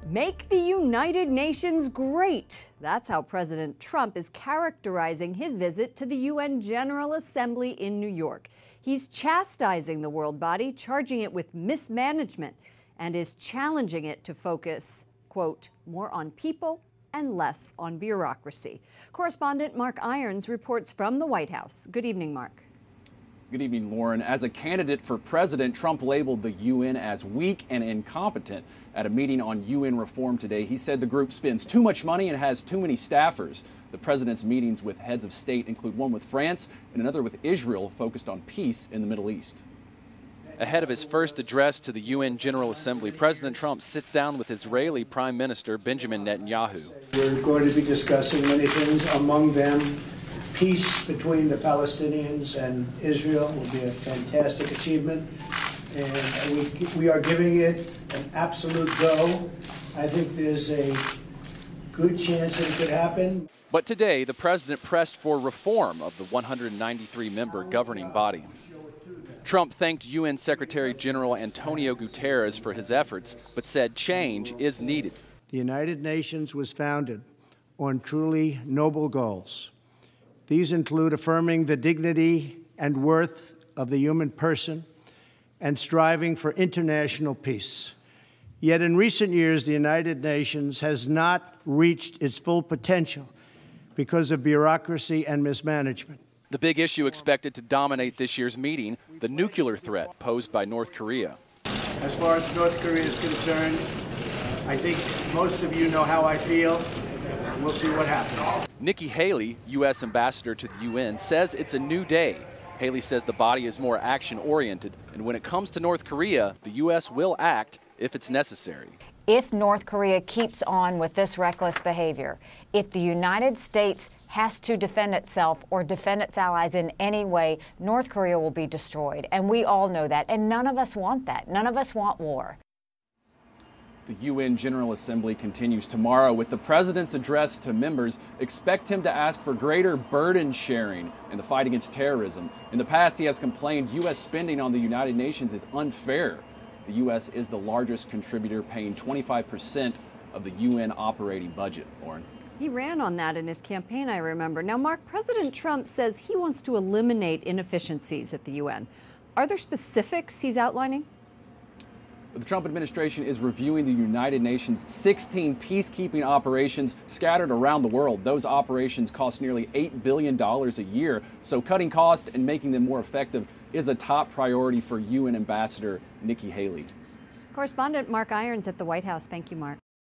Make the United Nations great. That's how President Trump is characterizing his visit to the UN General Assembly in New York. He's chastising the world body, charging it with mismanagement, and is challenging it to focus, quote, more on people and less on bureaucracy. Correspondent Mark Irons reports from the White House. Good evening, Mark. Good evening, Lauren. As a candidate for president, Trump labeled the UN as weak and incompetent. At a meeting on UN reform today, he said the group spends too much money and has too many staffers. The president's meetings with heads of state include one with France and another with Israel, focused on peace in the Middle East. Ahead of his first address to the UN General Assembly, President Trump sits down with Israeli Prime Minister Benjamin Netanyahu. We're going to be discussing many things, among them peace between the Palestinians and Israel will be a fantastic achievement, and we are giving it an absolute go. I think there's a good chance that it could happen. But today, the president pressed for reform of the 193-member governing body. Trump thanked UN Secretary General Antonio Guterres for his efforts, but said change is needed. The United Nations was founded on truly noble goals. These include affirming the dignity and worth of the human person and striving for international peace. Yet in recent years, the United Nations has not reached its full potential because of bureaucracy and mismanagement. The big issue expected to dominate this year's meeting, the nuclear threat posed by North Korea. As far as North Korea is concerned, I think most of you know how I feel. We'll see what happens. Nikki Haley, U.S. ambassador to the UN, says it's a new day. Haley says the body is more action-oriented, and when it comes to North Korea, the U.S. will act if it's necessary. If North Korea keeps on with this reckless behavior, if the United States has to defend itself or defend its allies in any way, North Korea will be destroyed. And we all know that, and none of us want that. None of us want war. The UN General Assembly continues tomorrow with the president's address to members. Expect him to ask for greater burden sharing in the fight against terrorism. In the past, he has complained U.S. spending on the United Nations is unfair. The U.S. is the largest contributor, paying 25% of the UN operating budget. Lauren. He ran on that in his campaign, I remember. Now, Mark, President Trump says he wants to eliminate inefficiencies at the UN. Are there specifics he's outlining? The Trump administration is reviewing the United Nations' 16 peacekeeping operations scattered around the world. Those operations cost nearly $8 billion a year, so cutting costs and making them more effective is a top priority for UN Ambassador Nikki Haley. Correspondent Mark Irons at the White House. Thank you, Mark.